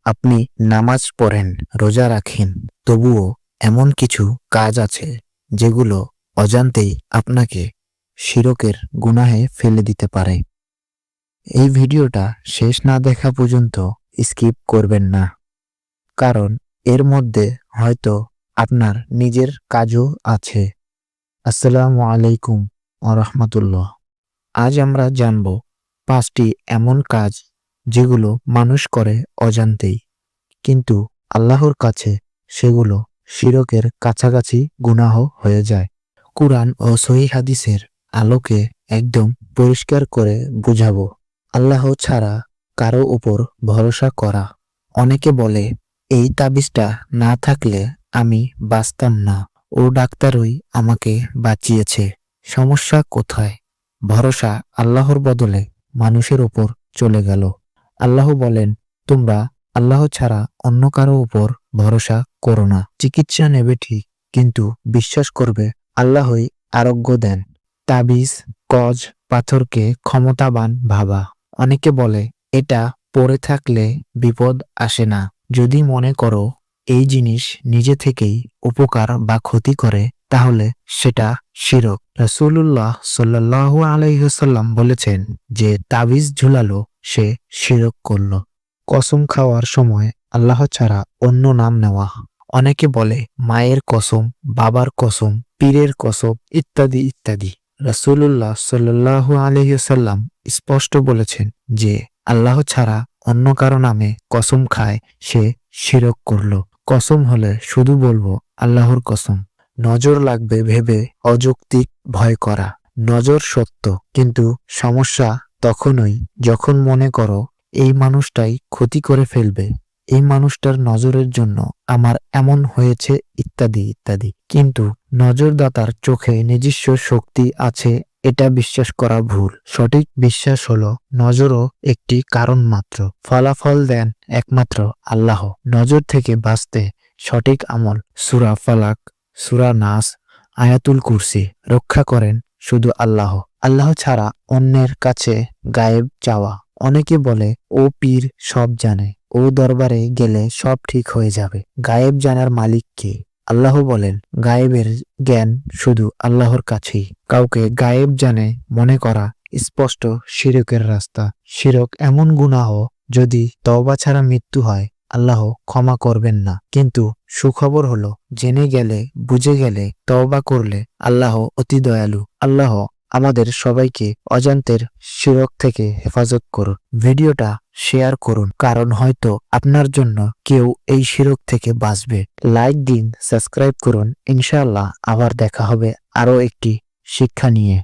আপনি নামাজ পড়েন, রোজা রাখেন, তবুও এমন কিছু কাজ আছে যেগুলো অজান্তেই আপনাকে শিরকের গুনাহে ফেলে দিতে পারে। এই ভিডিওটা শেষ না দেখা পর্যন্ত স্কিপ করবেন না, কারণ এর মধ্যে হয়তো আপনার নিজের কাজও আছে। আসসালামু আলাইকুম ওয়া রাহমাতুল্লাহ। আজ আমরা জানব 5টি এমন কাজ যেগুলো মানুষ করে অজান্তেই, কিন্তু আল্লাহর কাছে সেগুলো শিরকের কাছাকাছি গুনাহ হয়ে যায়। কুরআন ও সহিহ হাদিসের আলোকে একদম পরিষ্কার করে বুঝাবো। আল্লাহ ছাড়া কারো উপর ভরসা করা। অনেকে বলে, এই তাবিজটা না থাকলে আমি বাঁচতাম না, ও ডাক্তারই আমাকে বাঁচিয়েছে। সমস্যা কোথায়? ভরসা আল্লাহর বদলে মানুষের উপর চলে গেল। আল্লাহ বলেন, তোমরা আল্লাহ ছাড়া অন্য কারো উপর ভরসা করো না। চিকিৎসা নেবে ঠিক, কিন্তু বিশ্বাস করবে আল্লাহই আরোগ্য দেন। তাবিজ, কজ, পাথরকে ক্ষমতাবান ভাবা। অনেকে বলে, এটা পড়ে থাকলে বিপদ আসে না। যদি মনে করো এই জিনিস নিজে থেকেই উপকার বা ক্ষতি করে, তাহলে সেটা শিরক। রাসূলুল্লাহ সাল্লাল্লাহু আলাইহি ওয়াসাল্লাম বলেছেন, যে তাবিজ ঝুলালো সে শিরক করল। কসম খাওয়ার সময় আল্লাহ ছাড়া অন্য নাম নেওয়া। অনেকে বলে মায়ের কসম, বাবার কসম, পীরের কসম ইত্যাদি ইত্যাদি। রাসূলুল্লাহ সাল্লাল্লাহু আলাইহি ওয়াসাল্লাম স্পষ্ট বলেছেন যে আল্লাহ ছাড়া অন্য কারো নামে কসম খায় সে শিরক করল। কসম হলে শুধু বলবো আল্লাহর কসম। নজর লাগবে ভেবে অযৌক্তিক ভয় করা। নজর সত্য, কিন্তু সমস্যা তখনই যখন মনে করো এই মানুষটাই ক্ষতি করে ফেলবে, এই মানুষটার নজরের জন্য আমার এমন হয়েছে ইত্যাদি ইত্যাদি। কিন্তু নজরদাতার চোখে নিজস্ব শক্তি আছে, এটা বিশ্বাস করা ভুল। সঠিক বিশ্বাস হলো নজরও একটি কারণ মাত্র, ফলাফল দেন একমাত্র আল্লাহ। নজর থেকে বাঁচতে সঠিক আমল, সূরা ফালাক, সূরা নাস, আয়াতুল কুরসি রক্ষা করেন শুধু আল্লাহ। আল্লাহ ছাড়া অন্যের কাছে গায়েব চাওয়া। অনেকে বলে ও পীর সব জানে, ও দরবারে গেলে সব ঠিক হয়ে যাবে। গায়েব জানার মালিক কে? আল্লাহ বলেন, গায়েবের জ্ঞান শুধু আল্লাহর কাছেই। কাউকে গায়েব জানে মনে করা স্পষ্ট শিরকের রাস্তা। শিরক এমন গুনাহ, যদি তওবা ছাড়া মৃত্যু হয় আল্লাহ ক্ষমা করবেন না। কিন্তু সুখবর হলো, জেনে গেলে বুঝে গেলে তওবা করলে আল্লাহ অতি দয়ালু। আল্লাহ আমাদের সবাইকে অজান্তের শিরক থেকে হেফাজত করুন। ভিডিওটা শেয়ার করুন, কারণ হয়তো আপনার জন্য কেউ এই শিরক থেকে বাঁচবে। লাইক দিন, সাবস্ক্রাইব করুন। ইনশাআল্লাহ আবার দেখা হবে আরো একটি শিক্ষা নিয়ে।